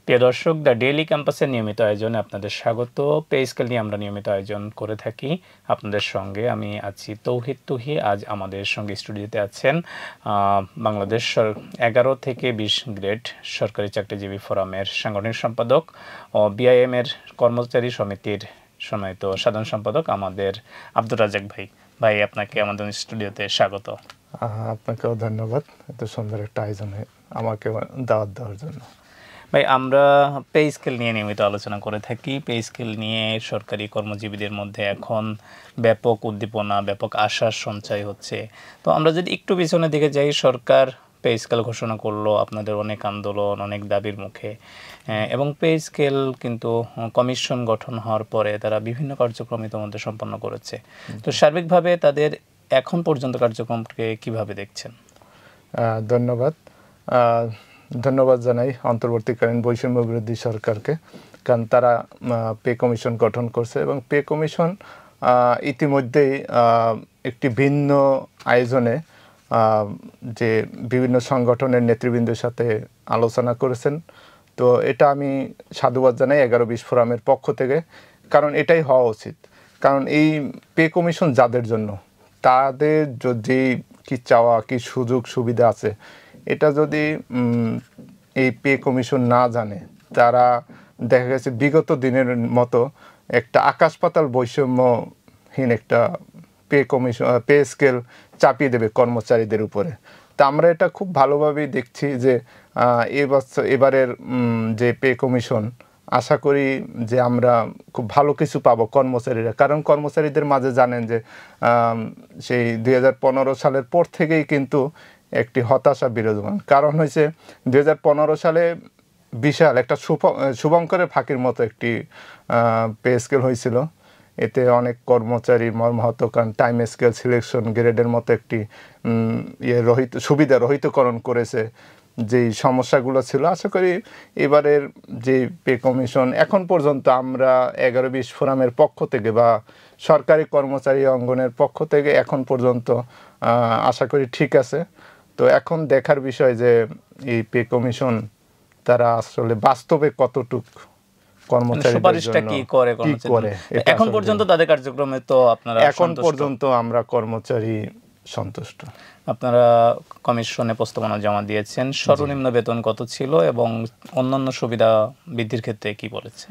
প্রিয় দর্শক, the daily ক্যাম্পাসের নিয়মিত আয়োজনে আপনাদের স্বাগত। পে স্কেল নিয়ে আমরা নিয়মিত আয়োজন করে থাকি। আপনাদের সঙ্গে আমি আছি তৌহিদ তুহি। আজ আমাদের সঙ্গে স্টুডিওতে আছেন বাংলাদেশ 11 থেকে 20 গ্রেড সরকারি চাকরিজীবী ফোরামের সাংগঠনিক সম্পাদক ও বিআইএম এর কর্মচারী সমিতির সম্মানিত সাধারণ সম্পাদক আমাদের আব্দুর রাজ্জাক ভাই। ভাই, আপনাকে আমাদের স্টুডিওতে স্বাগত। আপনাকেও ধন্যবাদ এত সুন্দর একটা আয়োজনে আমাকে দাওয়াত দেওয়ার জন্য। ভাই, আমরা পে স্কেল নিয়ে নিয়মিত আলোচনা করে থাকি। পে স্কেল নিয়ে সরকারি কর্মজীবীদের মধ্যে এখন ব্যাপক উদ্দীপনা, ব্যাপক আশার সঞ্চয় হচ্ছে। তো আমরা যদি একটু পিছনের দিকে যাই, সরকার পে স্কেল ঘোষণা করলো আপনাদের অনেক আন্দোলন, অনেক দাবির মুখে, এবং পে স্কেল কিন্তু কমিশন গঠন হওয়ার পরে তারা বিভিন্ন কার্যক্রম ইতিমধ্যে সম্পন্ন করেছে। তো সার্বিকভাবে তাদের এখন পর্যন্ত কার্যক্রমকে কিভাবে দেখছেন? ধন্যবাদ জানাই অন্তর্বর্তীকালীন বৈষম্য বিরোধী সরকারকে, কারণ তারা পে কমিশন গঠন করছে এবং পে কমিশন ইতিমধ্যেই একটি ভিন্ন আয়োজনে যে বিভিন্ন সংগঠনের নেতৃবৃন্দের সাথে আলোচনা করেছেন। তো এটা আমি সাধুবাদ জানাই 11-20 ফোরামের পক্ষ থেকে, কারণ এটাই হওয়া উচিত। কারণ এই পে কমিশন যাদের জন্য, তাদের যদি কি চাওয়া, কি সুযোগ সুবিধা আছে, এটা যদি এই পে কমিশন না জানে, তারা দেখা গেছে বিগত দিনের মতো একটা আকাশ পাতাল বৈষম্যহীন একটা পে স্কেল চাপিয়ে দেবে কর্মচারীদের উপরে। তা আমরা এটা খুব ভালোভাবেই দেখছি যে এবারের যে পে কমিশন, আশা করি যে আমরা খুব ভালো কিছু পাবো কর্মচারীরা। কারণ কর্মচারীদের মাঝে জানেন যে সেই 2015 সালের পর থেকেই কিন্তু একটি হতাশা বিরাজমান। কারণ হয়েছে 2015 সালে বিশাল একটা শুভঙ্করের ফাঁকির মতো একটি পে স্কেল হয়েছিল। এতে অনেক কর্মচারী মর্মাহত, কারণ টাইম স্কেল, সিলেকশন গ্রেডের মতো একটি সুবিধা রহিতকরণ করেছে। যেই সমস্যাগুলো ছিল, আশা করি এবারের যে পে কমিশন এখন পর্যন্ত আমরা 11-20 ফোরামের পক্ষ থেকে বা সরকারি কর্মচারী অঙ্গনের পক্ষ থেকে এখন পর্যন্ত আশা করি ঠিক আছে। তো এখন দেখার বিষয় যে এই পে কমিশন তারা আসলে বাস্তবে কতটুক সুপারিশটা কি করে এখন পর্যন্ত তাদের কার্যক্রমে। তো আপনারা এখন পর্যন্ত আমরা কর্মচারী সন্তুষ্ট। আপনারা কমিশনে প্রস্তাবনা জমা দিয়েছেন, সর্বনিম্ন বেতন কত ছিল এবং অন্যান্য সুবিধা বৃদ্ধির ক্ষেত্রে কি বলেছে?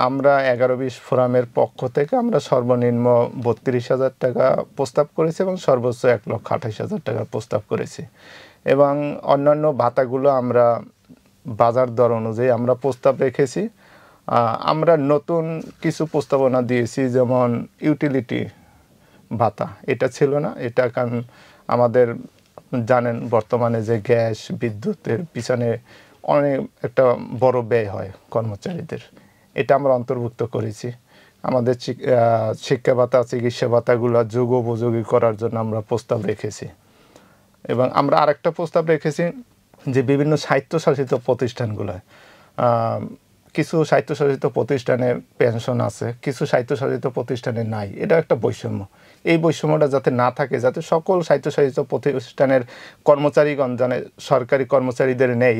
আমরা 11-20 ফোরামের পক্ষ থেকে আমরা সর্বনিম্ন 32,000 টাকা প্রস্তাব করেছি এবং সর্বোচ্চ 1,28,000 টাকা প্রস্তাব করেছি। এবং অন্যান্য ভাতাগুলো আমরা বাজার দর অনুযায়ী আমরা প্রস্তাব রেখেছি। আমরা নতুন কিছু প্রস্তাবনা দিয়েছি, যেমন ইউটিলিটি ভাতা, এটা ছিল না। এটা কারণ আমাদের জানেন বর্তমানে যে গ্যাস বিদ্যুতের পিছনে অনেক একটা বড় ব্যয় হয় কর্মচারীদের, এটা আমরা অন্তর্ভুক্ত করেছি। আমাদের শিক্ষা ভাতা, চিকিৎসা ভাতাগুলো যুগোপযোগী করার জন্য আমরা প্রস্তাব রেখেছি। এবং আমরা আরেকটা প্রস্তাব রেখেছি যে বিভিন্ন স্বায়ত্তশাসিত প্রতিষ্ঠানগুলোয়, কিছু স্বায়ত্তশাসিত প্রতিষ্ঠানে পেনশন আছে, কিছু স্বায়ত্তশাসিত প্রতিষ্ঠানে নাই। এটা একটা বৈষম্য। এই বৈষম্যটা যাতে না থাকে, যাতে সকল স্বায়ত্তশাসিত প্রতিষ্ঠানের কর্মচারীগণ জানে সরকারি কর্মচারীদের নেই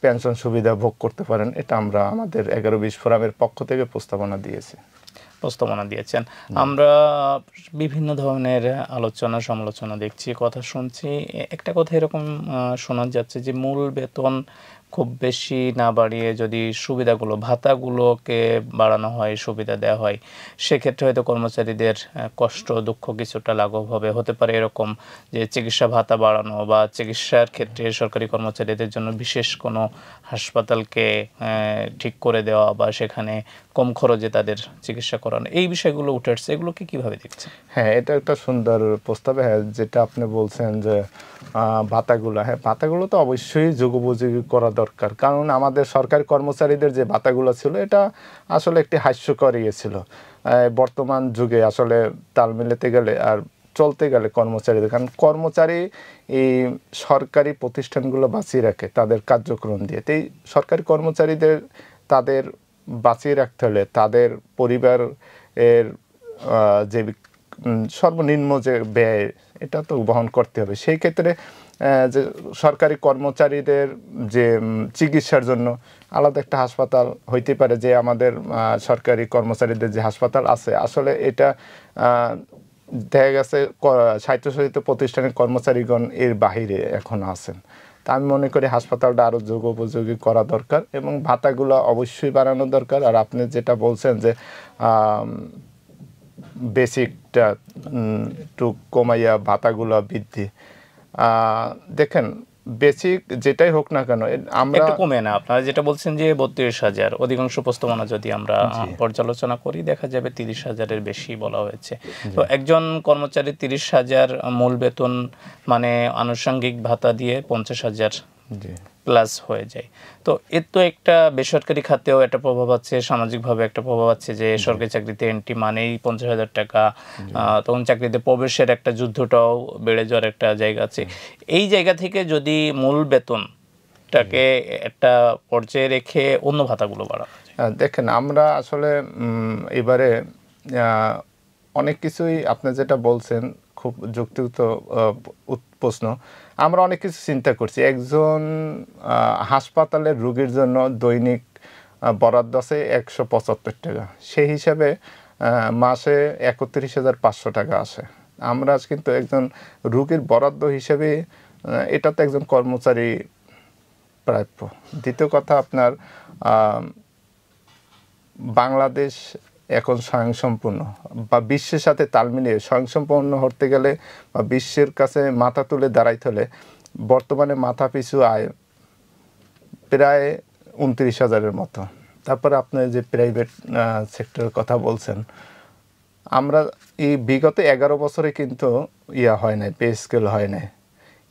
পেনশন সুবিধা ভোগ করতে পারেন, এটা আমরা আমাদের 11-20 ফোরামের পক্ষ থেকে প্রস্তাবনা দিয়েছেন। আমরা বিভিন্ন ধরনের আলোচনা সমালোচনা দেখছি, কথা শুনছি। একটা কথা এরকম শোনা যাচ্ছে যে মূল বেতন খুব বেশি না বাড়িয়ে যদি সুবিধাগুলো, ভাতাগুলোকে বাড়ানো হয়, সুবিধা দেওয়া হয়, সেক্ষেত্রে হয়তো কর্মচারীদের কষ্ট দুঃখ কিছুটা লাঘব হতে পারে। এরকম যে চিকিৎসা ভাতা বাড়ানো বা চিকিৎসার ক্ষেত্রে সরকারি কর্মচারীদের জন্য বিশেষ কোনো হাসপাতালকে ঠিক করে দেওয়া বা সেখানে কম খরচে তাদের চিকিৎসা করানো, এই বিষয়গুলো উঠে আসছে। এগুলোকে কীভাবে দেখছেন? হ্যাঁ, এটা একটা সুন্দর প্রস্তাব। হ্যাঁ, যেটা আপনি বলছেন যে ভাতাগুলো তো অবশ্যই যুগোপযোগী করা দরকার। কারণ আমাদের সরকারি কর্মচারীদের যে ভাতাগুলো ছিল, এটা আসলে একটি হাস্যকর ছিল। বর্তমান যুগে আসলে তাল মিলাতে গেলে আর চলতে গেলে কর্মচারীদের, কারণ কর্মচারী এই সরকারি প্রতিষ্ঠানগুলো বাঁচিয়ে রাখে তাদের কার্যক্রম দিয়ে। এই সরকারি কর্মচারীদের তাদের বাঁচিয়ে রাখতে হলে তাদের পরিবারের যে সর্বনিম্ন যে ব্যয়, এটা তো বহন করতে হবে। সেই ক্ষেত্রে যে সরকারি কর্মচারীদের যে চিকিৎসার জন্য আলাদা একটা হাসপাতাল হইতে পারে, যে আমাদের সরকারি কর্মচারীদের যে হাসপাতাল আছে, আসলে এটা দেখা গেছে স্বায়ত্তশাসিত প্রতিষ্ঠানের কর্মচারীগণ এর বাহিরে এখন আছেন। তা আমি মনে করি হাসপাতালটা আরও যোগোপযোগী করা দরকার এবং ভাতাগুলো অবশ্যই বাড়ানো দরকার। আর আপনি যেটা বলছেন যে বেসিকটা একটু কমাইয়া ভাতাগুলো বৃদ্ধি, দেখেন বেসিক যেটাই হোক না কেন আমরা একটু কমে না, আপনারা যেটা বলছেন যে 32,000, অধিকাংশ প্রস্তাবনা যদি আমরা পর্যালোচনা করি দেখা যাবে 30,000-এর বেশি বলা হয়েছে। তো একজন কর্মচারী 30,000 মূল বেতন মানে আনুষঙ্গিক ভাতা দিয়ে 50,000 প্লাস হয়ে যায়। তো এর তো একটা বেসরকারি খাতেও একটা প্রভাব আছে, সামাজিকভাবে একটা প্রভাব আছে যে সরকারি চাকরিতে এন্ট্রি মানেই 50,000 টাকা, তখন চাকরিতে প্রবেশের একটা যুদ্ধটাও বেড়ে যাওয়ার একটা জায়গা আছে। এই জায়গা থেকে যদি মূল বেতনটাকে একটা পর্যায়ে রেখে অন্য ভাতাগুলো বাড়ানো যায়। দেখেন আমরা আসলে এবারে অনেক কিছুই আপনি যেটা বলছেন খুব যুক্তিযুক্ত প্রশ্ন। আমরা অনেক কিছু চিন্তা করছি। একজন হাসপাতালের রোগীর জন্য দৈনিক বরাদ্দ আছে 175 টাকা, সেই হিসাবে মাসে 31,500 টাকা আসে। আমরা কিন্তু একজন রোগীর বরাদ্দ হিসেবে এটা তো একজন কর্মচারী প্রাপ্য। দ্বিতীয় কথা, আপনার বাংলাদেশ এখন স্বয়ংসম্পূর্ণ বা বিশ্বের সাথে তাল মিলিয়ে স্বয়ংসম্পূর্ণ হতে গেলে বা বিশ্বের কাছে মাথা তুলে দাঁড়াইতে হলে বর্তমানে মাথা পিছু আয় প্রায় 29,000-এর মতো। তারপরে আপনি যে প্রাইভেট সেক্টরের কথা বলছেন, আমরা এই বিগত 11 বছরে কিন্তু হয় নাই, পে স্কেল হয় নাই।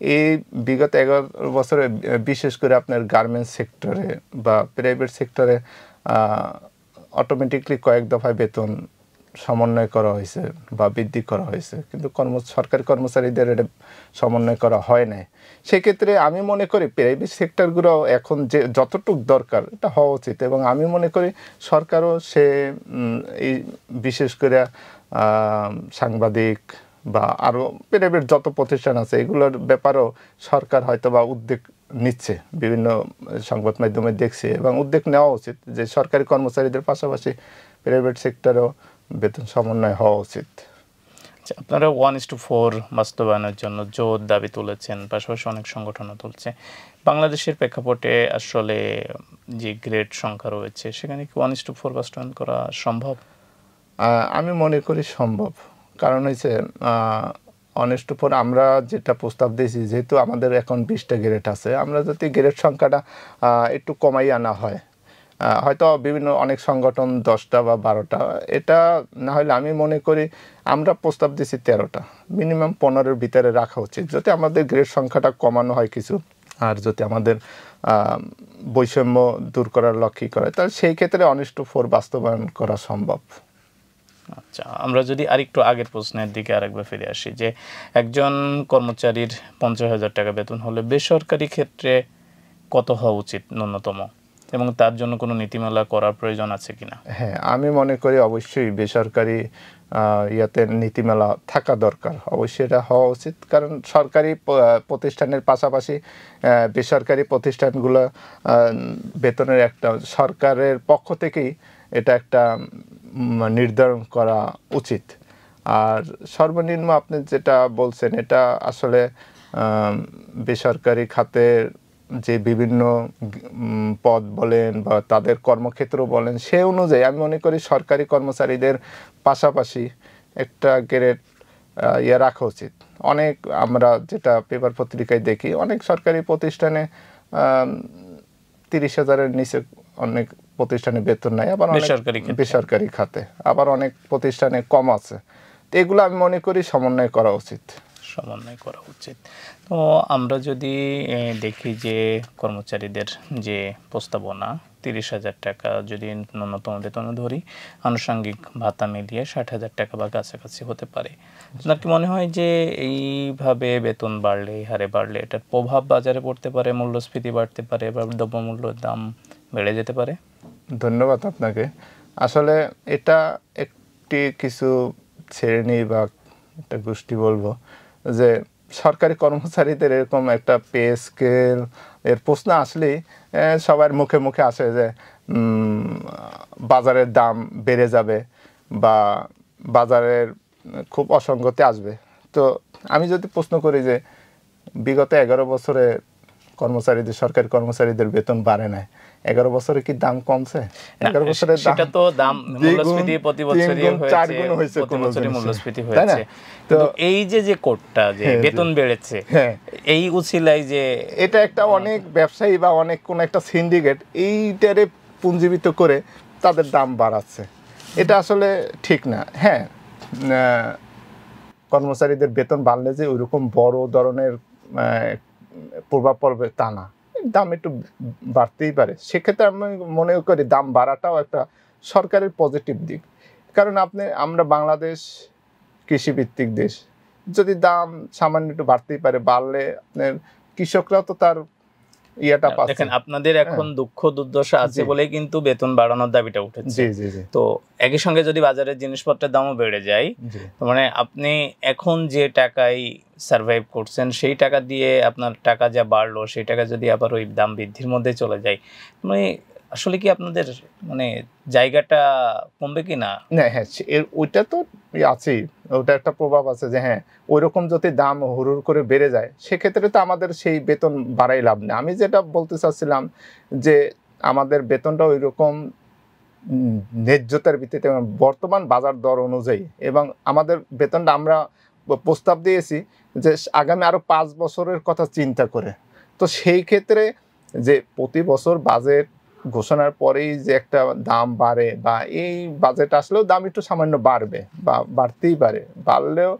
এই বিগত 11 বছরে বিশেষ করে আপনার গার্মেন্টস সেক্টরে বা প্রাইভেট সেক্টরে অটোমেটিকলি কয়েক দফায় বেতন সমন্বয় করা হয়েছে বা বৃদ্ধি করা হয়েছে, কিন্তু সরকারি কর্মচারীদের এটা সমন্বয় করা হয় নাই। সেক্ষেত্রে আমি মনে করি প্রাইভেট সেক্টরগুলো এখন যে যতটুকু দরকার এটা হওয়া উচিত, এবং আমি মনে করি সরকারও সে এই বিশেষ করে সাংবাদিক বা আরও প্রাইভেট যত প্রতিষ্ঠান আছে এগুলোর ব্যাপারেও সরকার হয়তো বা উদ্যোগ নিচ্ছে, বিভিন্ন সংবাদ মাধ্যমে দেখছি, এবং উদ্যোগ নেওয়া উচিত যে সরকারি কর্মচারীদের পাশাপাশি প্রাইভেট সেক্টরেও বেতন সমন্বয় হওয়া উচিত। আপনারা 1:4 বাস্তবায়নের জন্য জোর দাবি তুলেছেন, পাশাপাশি অনেক সংগঠনও তুলছে। বাংলাদেশের প্রেক্ষাপটে আসলে যে গ্রেড সংখ্যা রয়েছে সেখানে কি 1:4 বাস্তবায়ন করা সম্ভব? আমি মনে করি সম্ভব। কারণ হচ্ছে 1:4 আমরা যেটা প্রস্তাব দিয়েছি, যেহেতু আমাদের এখন 20টা গ্রেড আছে, আমরা যদি গ্রেড সংখ্যাটা একটু কমাই আনা হয়, হয়তো বিভিন্ন অনেক সংগঠন 10টা বা 12টা, এটা না হলে আমি মনে করি আমরা প্রস্তাব দিয়েছি 13টা, মিনিমাম 15-এর ভিতরে রাখা উচিত, যাতে আমাদের গ্রেড সংখ্যাটা কমানো হয় কিছু, আর যদি আমাদের বৈষম্য দূর করার লক্ষ্যই করে, তাহলে সেই ক্ষেত্রে 1:4 বাস্তবায়ন করা সম্ভব। আচ্ছা, আমরা যদি আরেকটু আগের প্রশ্নের দিকে আরেকবার ফিরে আসি, যে একজন কর্মচারীর 50,000 টাকা বেতন হলে বেসরকারি ক্ষেত্রে কত হওয়া উচিত ন্যূনতম, এবং তার জন্য কোনো নীতিমালা করার প্রয়োজন আছে কিনা? হ্যাঁ, আমি মনে করি অবশ্যই বেসরকারি ইয়াতে নীতিমালা থাকা দরকার, অবশ্যই এটা হওয়া উচিত। কারণ সরকারি প্রতিষ্ঠানের পাশাপাশি বেসরকারি প্রতিষ্ঠানগুলো বেতনের একটা সরকারের পক্ষ থেকেই এটা একটা নির্ধারণ করা উচিত। আর সর্বনিম্ন আপনি যেটা বলছেন এটা আসলে বেসরকারি খাতের যে বিভিন্ন পদ বলেন বা তাদের কর্মক্ষেত্র বলেন, সে অনুযায়ী আমি মনে করি সরকারি কর্মচারীদের পাশাপাশি একটা গ্রেড রাখা উচিত। অনেক আমরা যেটা পেপার পত্রিকায় দেখি, অনেক সরকারি প্রতিষ্ঠানে 30,000-এর নিচে অনেক প্রতিষ্ঠানে বেতন নাই, আবার বেসরকারি খাতে আবার অনেক প্রতিষ্ঠানে কম আছে। তো এগুলো আমি মনে করি সমন্বয় করা উচিত। তো আমরা যদি দেখি যে কর্মচারীদের যে প্রস্তাবনা 30,000 টাকা যদি ন্যূনতম বেতন ধরি, আনুষঙ্গিক ভাতা মিলিয়ে 60,000 টাকা বা কাছাকাছি হতে পারে, আপনার কি মনে হয় যে এইভাবে বেতন বাড়লে, এই হারে বাড়লে এটার প্রভাব বাজারে পড়তে পারে, মূল্যস্ফীতি বাড়তে পারে বা দ্রব্যমূল্যের দাম বেড়ে যেতে পারে? ধন্যবাদ আপনাকে। আসলে এটা একটি কিছু শ্রেণী বা একটা গোষ্ঠী বলবো যে সরকারি কর্মচারীদের এরকম একটা পে স্কেল এর প্রশ্ন আসলেই সবার মুখে মুখে আসে যে বাজারের দাম বেড়ে যাবে বা বাজারের খুব অসঙ্গতি আসবে। তো আমি যদি প্রশ্ন করি যে বিগত 11 বছরে সরকারি কর্মচারীদের বেতন বাড়ে নাই, 11 বছরে কি দাম কমছে? 11 বছরের দাম, সেটা তো দাম মূল্যস্ফীতি প্রতি বছরই হয়েছে, প্রতি বছরই মূল্যস্ফীতি হয়েছে। তো এই যে কোটটা যে বেতন বেড়েছে, এই উছিলায় যে এটা একটা অনেক ব্যবসায়ী বা অনেক কোন একটা সিন্ডিকেট এইটারে পুঞ্জীবিত করে তাদের দাম বাড়াচ্ছে, এটা আসলে ঠিক না। হ্যাঁ, কর্মচারীদের বেতন বাড়লে যে ওইরকম বড় ধরনের প্রভাব পড়বে তা না, দাম একটু বাড়তেই পারে। সেক্ষেত্রে আমি মনে করি দাম বাড়াটাও একটা সরকারের পজিটিভ দিক। কারণ আমরা বাংলাদেশ কৃষিভিত্তিক দেশ, যদি দাম সামান্য একটু বাড়তেই পারে, বাড়লে আপনার কৃষকরাও তো তার ইয়াটা পাচ্ছে। দেখেন আপনাদের এখন দুঃখ দুর্দশা আছে বলেই কিন্তু বেতন বাড়ানোর দাবিটা উঠেছে। তো একই সঙ্গে যদি বাজারের জিনিসপত্রের দামও বেড়ে যায়, মানে আপনি এখন যে টাকায় সার্ভাইভ করছেন সেই টাকা দিয়ে আপনার টাকা যা বাড়লো সেই টাকা যদি আবার ওই দাম বৃদ্ধির মধ্যে চলে যায়, মানে আসলে কি আপনাদের মানে জায়গাটা কমবে কি না? হ্যাঁ, ওইটা তো আছেই, ওটা একটা প্রভাব আছে যে হ্যাঁ ওইরকম যদি দাম হুড় করে বেড়ে যায় সেক্ষেত্রে তো আমাদের সেই বেতন বাড়াই লাভ নেই। আমি যেটা বলতে চাচ্ছিলাম যে আমাদের বেতনটা ওই রকম ন্যায্যতার ভিত্তিতে বর্তমান বাজার দর অনুযায়ী, এবং আমাদের বেতনটা আমরা প্রস্তাব দিয়েছি যে আগামী আরো 5 বছরের কথা চিন্তা করে। তো সেই ক্ষেত্রে যে প্রতি বছর বাজেট ঘোষণার পরেই যে একটা দাম বাড়ে বা এই বাজেট আসলেও দাম একটু সামান্য বাড়বে বা বাড়তেই পারে, বাড়লেও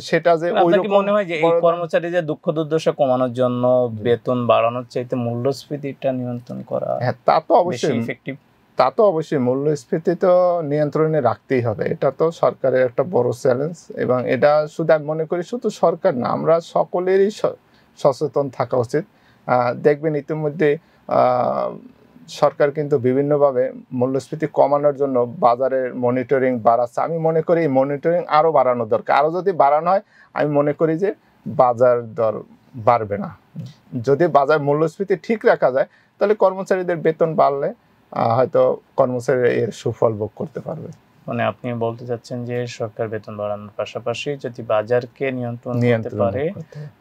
সেটা যে ওইরকম মনে হয় যে এই কর্মচারীদের দুঃখ দুর্দশা কমানোর জন্য বেতন বাড়ানোর চাইতে মূল্যস্ফীতিটা নিয়ন্ত্রণ করা, হ্যাঁ তা তো অবশ্যই ইফেক্টিভ। তা তো অবশ্যই মূল্যস্ফীতি তো নিয়ন্ত্রণে রাখতেই হবে, এটা তো সরকারের একটা বড় চ্যালেঞ্জ। এবং এটা শুধু আমি মনে করি শুধু সরকার না, আমরা সকলেরই সচেতন থাকা উচিত। দেখবেন ইতিমধ্যে সরকার কিন্তু বিভিন্নভাবে মূল্যস্ফীতি কমানোর জন্য বাজারের মনিটরিং বাড়াচ্ছে। আমি মনে করি এই মনিটরিং আরও বাড়ানো দরকার। আরও যদি বাড়ানো হয় আমি মনে করি যে বাজার দর বাড়বে না। যদি বাজার মূল্যস্ফীতি ঠিক রাখা যায় তাহলে কর্মচারীদের বেতন বাড়লে হয়তো কর্মচারীরা এর সুফল ভোগ করতে পারবে। মানে আপনি বলতে চাচ্ছেন যে সরকার বেতন বাড়ানোর পাশাপাশি যদি বাজারকে নিয়ন্ত্রণ করতে পারে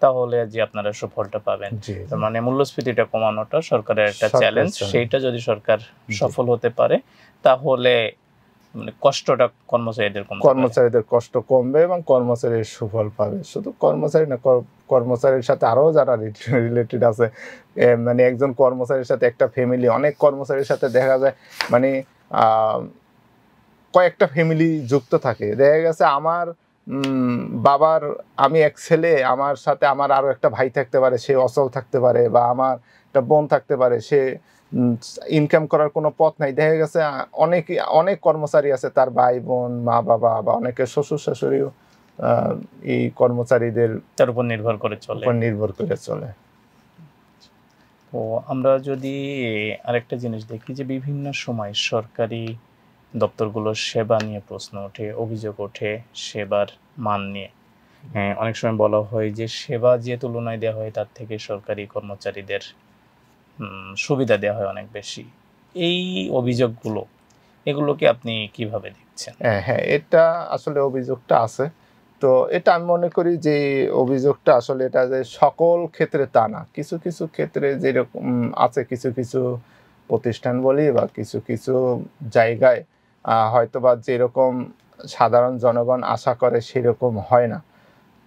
তাহলে যে আপনারা সুফলটা পাবেন। তার মানে মূল্যস্ফীতিটা কমানোটা সরকারের একটা চ্যালেঞ্জ, সেইটা যদি সরকার সফল হতে পারে তাহলে মানে কষ্টটা কর্মচারীদের কষ্ট কমবে এবং কর্মচারীর সুফল পাবে। শুধু কর্মচারী না, কর্মচারীর সাথে আরো যারা রিলেটেড আছে, মানে একজন কর্মচারীর সাথে একটা ফ্যামিলি, অনেক কর্মচারীর সাথে দেখা যায় মানে কয়েকটা ফ্যামিলি যুক্ত থাকে। দেখা গেছে আমার বাবার আমি এক ছেলে, আমার সাথে আমার আরো একটা ভাই থাকতে পারে, সে অচল থাকতে পারে, বা আমার একটা বোন থাকতে পারে, সে ইনকাম করার কোনো পথ নাই। দেখা গেছে অনেক কর্মচারী আছে তার ভাই বোন মা বাবা বা অনেকে শ্বশুর শাশুড়িও এই কর্মচারীদের তার উপর নির্ভর করে চলে। তো আমরা যদি আরেকটা জিনিস দেখি যে বিভিন্ন সময় সরকারি দপ্তরগুলোর সেবা নিয়ে প্রশ্ন ওঠে, অভিযোগ ওঠে সেবার মান নিয়ে। অনেক সময় বলা হয় যে সেবা যে তুলনায় দেওয়া হয় তার থেকে সরকারি কর্মচারীদের সুবিধা দেওয়া হয় অনেক বেশি। এই এগুলোকে আপনি কিভাবে দেখছেন? হ্যাঁ, এটা আসলে অভিযোগটা আছে। তো এটা আমি মনে করি যে অভিযোগটা আসলে এটা যে সকল ক্ষেত্রে তা না, কিছু কিছু ক্ষেত্রে যেরকম আছে, কিছু কিছু প্রতিষ্ঠান বলি বা কিছু কিছু জায়গায় হয়তোবা যেরকম সাধারণ জনগণ আশা করে সেরকম হয় না।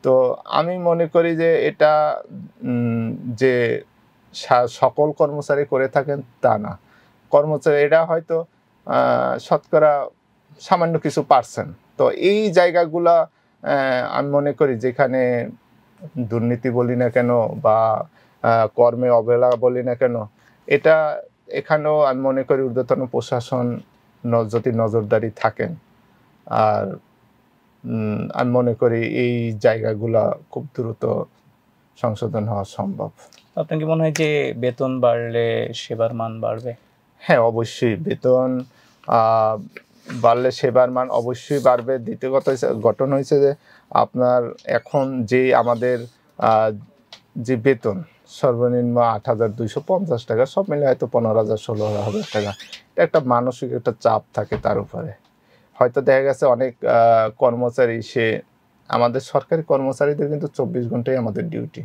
তো আমি মনে করি যে এটা যে সকল কর্মচারী করে থাকেন তা না, কর্মচারী এটা হয়তো শতকরা সামান্য কিছু পার্সেন্ট। তো এই জায়গাগুলা আমি মনে করি যেখানে দুর্নীতি বলি না কেন বা কর্মে অবহেলা বলি না কেন, এখানেও আমি মনে করি ঊর্ধ্বতন প্রশাসন যদি নজরদারি থাকেন, আর আমি মনে করি এই জায়গাগুলা খুব দ্রুত সংশোধন হওয়া সম্ভব। আপনার কি মনে হয় যে বেতন বাড়লে সেবার মান বাড়বে? হ্যাঁ, অবশ্যই বেতন বাড়লে সেবার মান অবশ্যই বাড়বে। দ্বিতীয় কথা গঠন হয়েছে যে আপনার এখন যে আমাদের আহ, যে বেতন সর্বনিম্ন 8,250 টাকা, সব মিলে হয়তো 15,000 16,000 টাকা, এটা একটা মানসিক একটা চাপ থাকে তার উপরে। হয়তো দেখা গেছে অনেক কর্মচারী, সে আমাদের সরকারি কর্মচারীদের কিন্তু 24 ঘন্টাই আমাদের ডিউটি।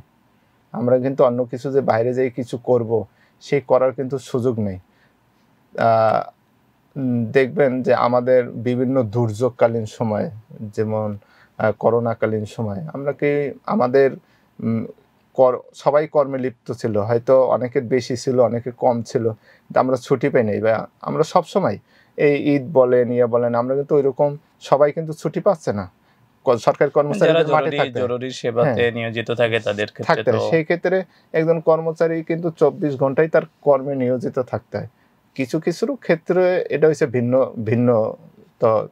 আমরা কিন্তু অন্য কিছু যে বাইরে যাই কিছু করব, সেই করার কিন্তু সুযোগ নেই। দেখবেন যে আমাদের বিভিন্ন দুর্যোগকালীন সময়, যেমন করোনাকালীন সময়, আমরা কি আমাদের সবাই কর্মে লিপ্ত ছিল, হয়তো অনেকের বেশি ছিল, অনেকের কম ছিল, কিন্তু আমরা ছুটি পাই নাই। বা আমরা সব সময় এই ঈদ বলেন বলেন, আমরা কিন্তু ওইরকম সবাই কিন্তু ছুটি পাচ্ছে না। সরকারি কর্মচারীদের মাঠে থাকতে, জরুরি সেবাতে নিয়োজিত থাকে তাদের ক্ষেত্রে থাকতে হয়। সেই ক্ষেত্রে একজন কর্মচারী কিন্তু 24 ঘন্টাই তার কর্মে নিয়োজিত থাকতে হয়। কিছু কিছু ক্ষেত্রে এটা হচ্ছে ভিন্ন ভিন্ন।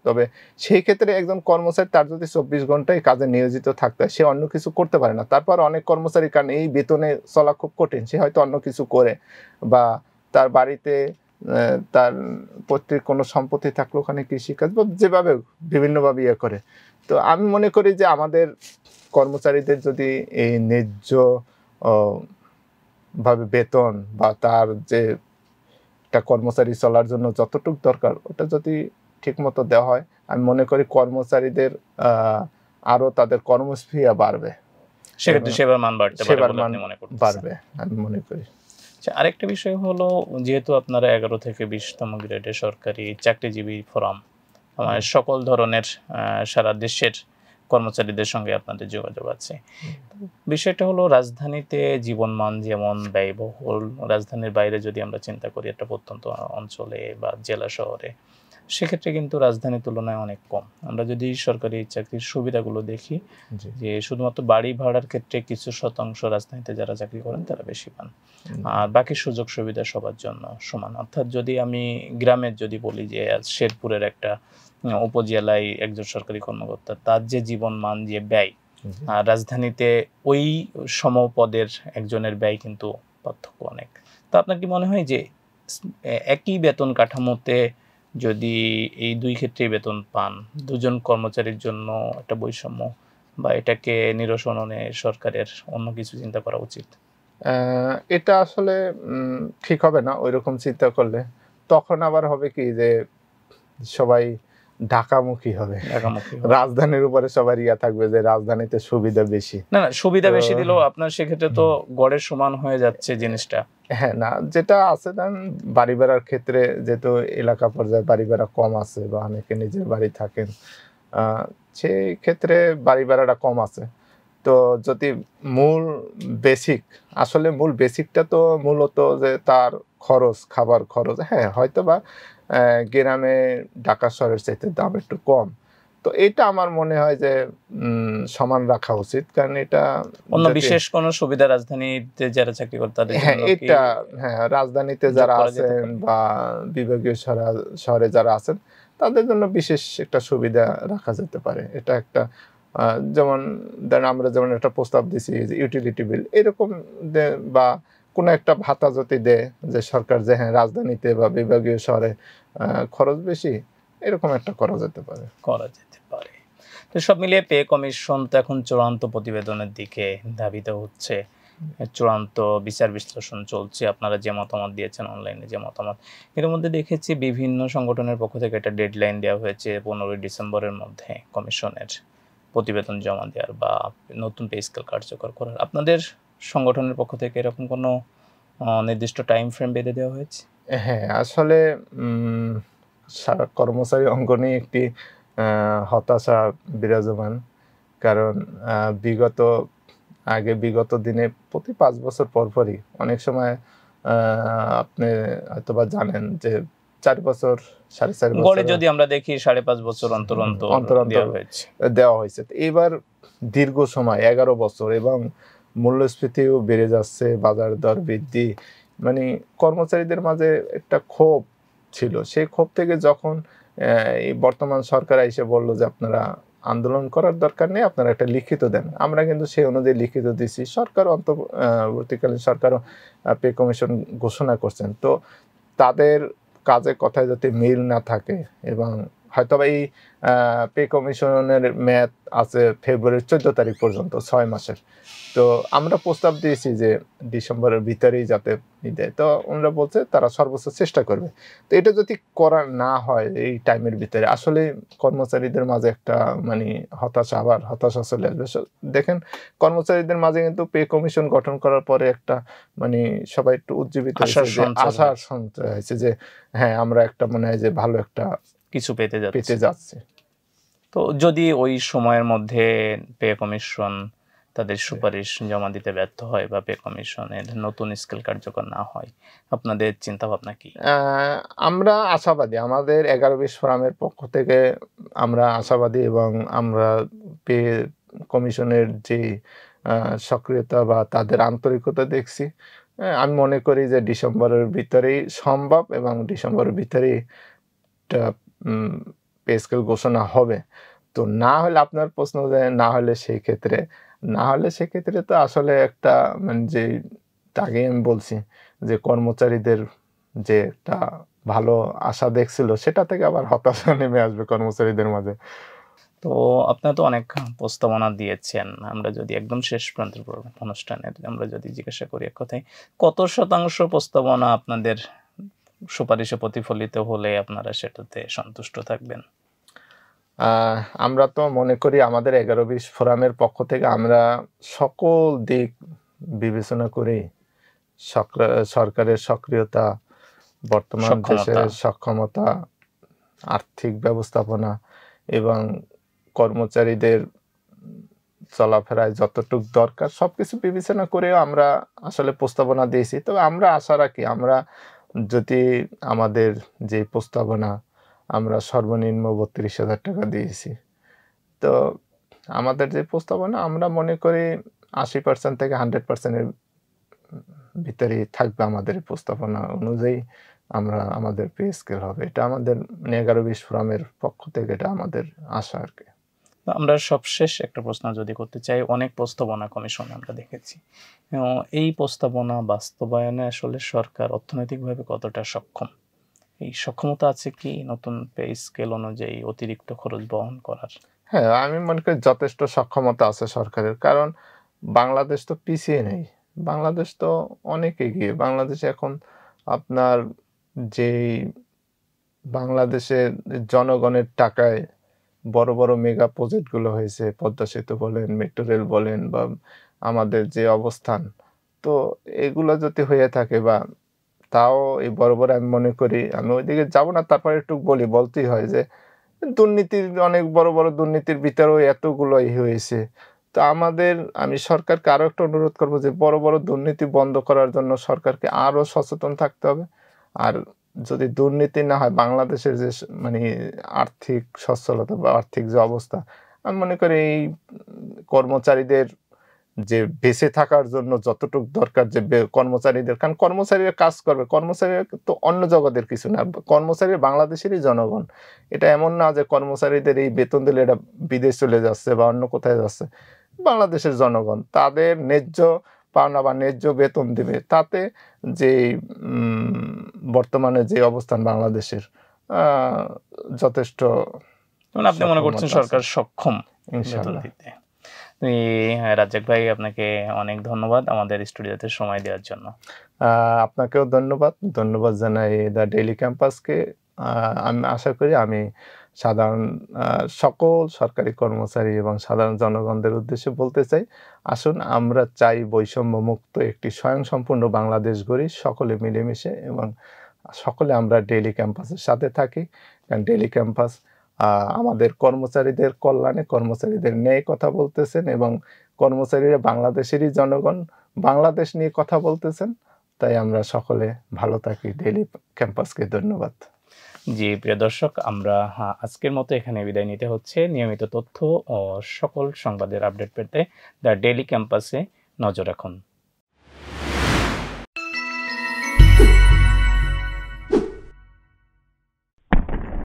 তবে সেই ক্ষেত্রে একজন কর্মচারী তার যদি 24 ঘন্টায় কাজে নিয়োজিত থাকতে হয়, সে অন্য কিছু করতে পারে না। তারপর অনেক কর্মচারী, কারণ এই বেতনে চলা খুব কঠিন, সে হয়তো অন্য কিছু করে, বা তার বাড়িতে তার পৈতৃক কোনো সম্পত্তি থাকলে ওখানে কৃষিকাজ বা যেভাবে বিভিন্নভাবে ইয়ে করে। তো আমি মনে করি যে আমাদের কর্মচারীদের যদি এই ন্যায্য ভাবে বেতন বা তার যে একটা কর্মচারী চলার জন্য যতটুকু দরকার, ওটা যদি ঠিকমতো দেওয়া হয়, আমি মনে করি কর্মচারীদের আরো তাদের কর্মস্পৃহা বাড়বে, সেক্ষেত্রে সেবার মান বাড়তে পারে বলে আপনি মনে করতেছেন? বাড়বে আমি মনে করি। আরেকটা বিষয় হলো, যেহেতু আপনারা 11 থেকে 20তম গ্রেডে সরকারি চাকরিজীবী ফোরাম, সকল ধরনের সারা দেশের কর্মচারীদের সঙ্গে আপনাদের যোগাযোগ আছে। বিষয়টা হলো, রাজধানীতে জীবনমান যেমন ব্যয়বহুল, রাজধানীর বাইরে যদি আমরা চিন্তা করি একটা প্রত্যন্ত অঞ্চলে বা জেলা শহরে, সেক্ষেত্রে কিন্তু রাজধানীর তুলনায় অনেক কম। আমরা যদি সরকারি চাকরির সুবিধাগুলো দেখি, যে শুধুমাত্র বাড়ি ভাড়ার ক্ষেত্রে কিছু শতাংশ রাজধানীতে যারা চাকরি করেন তারা বেশি পান, আর বাকি সুযোগ সুবিধা সবার জন্য সমান। অর্থাৎ যদি আমি গ্রামের যদি বলি, যে শেরপুরের একটা উপজেলায় একজন সরকারি কর্মকর্তা, তার যে জীবন মান, যে ব্যয়, আর রাজধানীতে ওই সমপদের একজনের ব্যয় কিন্তু পার্থক্য অনেক। তো আপনার কি মনে হয় যে একই বেতন কাঠামোতে যদি এই দুই ক্ষেত্রে বেতন পান, দুজন কর্মচারীর জন্য একটা বৈষম্য, বা এটাকে নিরসনে সরকারের অন্য কিছু চিন্তা করা উচিত? এটা আসলে ঠিক হবে না ওইরকম চিন্তা করলে। তখন আবার হবে কি, যে সবাই ঢাকামুখী হবে, রাজধানীর উপরে সবার ইয়া থাকবে যে রাজধানীতে সুবিধা বেশি। না, সুবিধা বেশি দিলেও আপনার সেক্ষেত্রে তো গড়ের সমান হয়ে যাচ্ছে জিনিসটা। হ্যাঁ, না, যেটা আছে ধরেন বাড়ি ভাড়ার ক্ষেত্রে, যেহেতু এলাকা পর্যায়ে বাড়ি ভাড়া কম আছে বা অনেকে নিজের বাড়ি থাকেন, সেই ক্ষেত্রে বাড়ি ভাড়াটা কম আছে। তো যদি মূল বেসিকটা তো মূলত যে তার খরচ, খাবার খরচ, হ্যাঁ হয়তো বা গ্রামে ঢাকা শহরের চাইতে দাম একটু কম, তো এটা আমার মনে হয় যে সমান রাখা উচিত। কারণ এটা অন্য বিশেষ কোনো সুবিধা রাজধানীতে যারা চাকরি করে তাদের জন্য, এটা রাজধানীতে যারা আছেন বা বিভাগীয় শহরে যারা আছেন, তাদের জন্য বিশেষ একটা সুবিধা রাখা যেতে পারে। এটা একটা যেমন ধরেন আমরা যেমন একটা প্রস্তাব দিছি যে ইউটিলিটি বিল এরকম, বা কোনো একটা ভাতা যদি দেয় যে সরকার, যে হ্যাঁ রাজধানীতে বা বিভাগীয় শহরে খরচ বেশি, এরকম একটা করা যেতে পারে। তো সব মিলিয়ে পে কমিশন তো এখন চূড়ান্ত প্রতিবেদনের দিকে ধাবিত হচ্ছে, চূড়ান্ত বিচার বিশ্লেষণ চলছে। আপনারা যে মতামত দিয়েছেন অনলাইনে, যে মতামত, এর মধ্যে দেখেছি বিভিন্ন সংগঠনের পক্ষ থেকে একটা ডেডলাইন দেওয়া হয়েছে 15 ডিসেম্বরের মধ্যে কমিশনের প্রতিবেদন জমা দেওয়ার বা নতুন পে স্কেল কার্যকর করার। আপনাদের সংগঠনের পক্ষ থেকে এরকম কোনো নির্দিষ্ট টাইম ফ্রেম বেঁধে দেওয়া হয়েছে? হ্যাঁ, আসলে কর্মচারী অঙ্গনে একটি হতাশা বিরাজমান। কারণ বিগত দিনে প্রতি 5 বছর পরই অনেক সময় আপনি হয়তোবা জানেন যে 4 বছর 4.5 বছর গড়ে যদি আমরা দেখি 5.5 বছর অন্তর দেওয়া হয়েছে। এবার দীর্ঘ সময় 11 বছর, এবং মূল্যস্ফীতিও বেড়ে যাচ্ছে, বাজার দর বৃদ্ধি, মানে কর্মচারীদের মাঝে একটা ক্ষোভ ছিল। সেই ক্ষোভ থেকে যখন এই বর্তমান সরকার এসে বলল যে আপনারা আন্দোলন করার দরকার নেই, আপনারা একটা লিখিত দেন, আমরা কিন্তু সেই অনুযায়ী লিখিত দিছি। সরকার অন্তর্বর্তীকালীন সরকারও পে কমিশন ঘোষণা করছেন। তো তাদের কাজে কথায় যাতে মিল না থাকে, এবং হয়তো এই পে কমিশনের মেয়াদ আছে ফেব্রুয়ারির 14 তারিখ পর্যন্ত, 6 মাসের। তো আমরা প্রস্তাব দিয়েছি যে ডিসেম্বরের ভিতরেই যাতে দেয়। তো ওনারা বলছে তারা সর্বোচ্চ চেষ্টা করবে। তো এটা যদি করা না হয় এই টাইমের ভিতরে, আসলে কর্মচারীদের মাঝে একটা মানে হতাশা চলে আসবে। দেখেন, কর্মচারীদের মাঝে কিন্তু পে কমিশন গঠন করার পরে একটা মানে সবাই একটু উজ্জীবিত হয়েছে, যে আশার সঞ্চার হয়েছে যে হ্যাঁ, আমরা একটা মনে হয় যে ভালো একটা কিছু পেতে যাচ্ছে। তো যদি ওই সময়ের মধ্যে পে কমিশন তাদের সুপারিশ জমা দিতে ব্যর্থ হয় বা পে কমিশনের নতুন স্কেল কার্যকর না হয়, আপনাদের চিন্তা ভাবনা কি? আমরা আশাবাদী, আমাদের 11-20 ফোরামের পক্ষ থেকে আমরা আশাবাদী, এবং আমরা পে কমিশনের যে সক্রিয়তা বা তাদের আন্তরিকতা দেখছি। আমি মনে করি যে ডিসেম্বরের ভিতরেই সম্ভব, এবং ডিসেম্বরের ভিতরেই একটা পে স্কেল ঘোষণা হবে। তো না হলে, আপনার প্রশ্ন যে না হলে সেক্ষেত্রে তো আসলে একটা মানে যে আগেই আমি বলছি যে কর্মচারীদের যে একটা ভালো আশা দেখছিল, সেটা থেকে আবার হতাশা নেমে আসবে কর্মচারীদের মাঝে। তো আপনারা তো অনেক প্রস্তাবনা দিয়েছেন। আমরা যদি একদম শেষ প্রান্তের অনুষ্ঠানে আমরা যদি জিজ্ঞাসা করি এক কথায়, কত শতাংশ প্রস্তাবনা আপনাদের সুপারিশে প্রতিফলিত হলে আপনারা সেটাতে সন্তুষ্ট থাকবেন? আমরা তো মনে করি আমাদের 11-20 ফোরামের পক্ষ থেকে আমরা সকল দিক বিবেচনা করি সরকারের সক্রিয়তা, বর্তমান দেশের সক্ষমতা, আর্থিক ব্যবস্থাপনা এবং কর্মচারীদের চলাফেরায় যতটুকু দরকার সবকিছু বিবেচনা করে আমরা আসলে প্রস্তাবনা দিয়েছি। তবে আমরা আশা রাখি, আমরা যদি আমাদের যে প্রস্তাবনা আমরা সর্বনিম্ন 32,000 টাকা দিয়েছি, তো আমাদের যে প্রস্তাবনা আমরা মনে করি 80% থেকে 100% এর ভিতরেই থাকবে। আমাদের প্রস্তাবনা অনুযায়ী আমাদের পে স্কেল হবে। এটা আমাদের 11-20 ফোরামের পক্ষ থেকে এটা আমাদের আশা আর কি। আমরা সবশেষ একটা প্রশ্ন যদি করতে চাই, অনেক প্রস্তাবনা কমিশনে আমরা দেখেছি। এই প্রস্তাবনা বাস্তবায়নে আসলে সরকার অর্থনৈতিকভাবে কতটা সক্ষম? এই সক্ষমতা আছে কি নতুন পে স্কেল অনুযায়ী অতিরিক্ত খরচ বহন করার? হ্যাঁ, আমি মনে করি যথেষ্ট সক্ষমতা আছে সরকারের। কারণ বাংলাদেশ তো পিছিয়ে নেই। বাংলাদেশ তো অনেক এগিয়ে। বাংলাদেশে এখন আপনার যেই বাংলাদেশের জনগণের টাকায় বড়, বড় মেগা প্রজেক্টগুলো হয়েছে, পদ্মা সেতু বলেন, মেট্রো রেল বলেন, বা আমাদের যে অবস্থান, তো এগুলো যদি হয়ে থাকে, বা তাও এই বড়, বড় আমি মনে করি, আমি ওইদিকে যাব না, তারপরে একটু বলতেই হয় যে দুর্নীতির অনেক বড়, বড় দুর্নীতির ভিতরেও এতগুলো হয়েছে। তো আমি সরকারকে আরো একটা অনুরোধ করব যে বড়, বড় দুর্নীতি বন্ধ করার জন্য সরকারকে আরো সচেতন থাকতে হবে। আর যদি দুর্নীতি না হয়, বাংলাদেশের যে মানে আর্থিক সচ্ছলতা বা আর্থিক যে অবস্থা, আমি মনে করি এই কর্মচারীদের যে বেঁচে থাকার জন্য যতটুকু দরকার, যে কর্মচারীদের, কারণ কর্মচারীরা কাজ করবে, কর্মচারীরা তো অন্য জগতের কিছু না, কর্মচারী বাংলাদেশেরই জনগণ। এটা এমন না যে কর্মচারীদের এই বেতন দিলে এটা বিদেশ চলে যাচ্ছে বা অন্য কোথায় যাচ্ছে। বাংলাদেশের জনগণ তাদের ন্যায্য পাওনা বা ন্যায্য বেতন দিবে, তাতে যে বর্তমানে যে অবস্থান বাংলাদেশের যথেষ্ট। আপনি মনে করছেন সরকার সক্ষম ইনশাআল্লাহ দিতে? রাজ্জাক ভাই, আপনাকে অনেক ধন্যবাদ আমাদের স্টুডিওতে সময় দেওয়ার জন্য। আপনাকেও ধন্যবাদ জানাই দ্য ডেইলি ক্যাম্পাসকে। আমি আশা করি আমি সাধারণ সকল সরকারি কর্মচারী এবং সাধারণ জনগণদের উদ্দেশ্যে বলতে চাই, আসুন আমরা চাই বৈষম্য মুক্ত একটি স্বয়ংসম্পূর্ণ বাংলাদেশ গড়ি, সকলে মিলেমিশে, এবং সকলে আমরা ডেইলি ক্যাম্পাসের সাথে থাকি। কারণ ডেইলি ক্যাম্পাস আমাদের কর্মচারীদের কল্যাণে, কর্মচারীদের ন্যায় কথা বলতেছেন, এবং কর্মচারীরা বাংলাদেশেরই জনগণ, বাংলাদেশ নিয়ে কথা বলতেছেন। তাই আমরা সকলে ভালো থাকি। ডেইলি ক্যাম্পাসকে ধন্যবাদ। জি, প্রিয় দর্শক, আমরা আজকের মতো এখানে বিদায় নিতে হচ্ছে। নিয়মিত তথ্য ও সকল সংবাদের আপডেট পেতে দ্য ডেইলি ক্যাম্পাসে নজর রাখুন।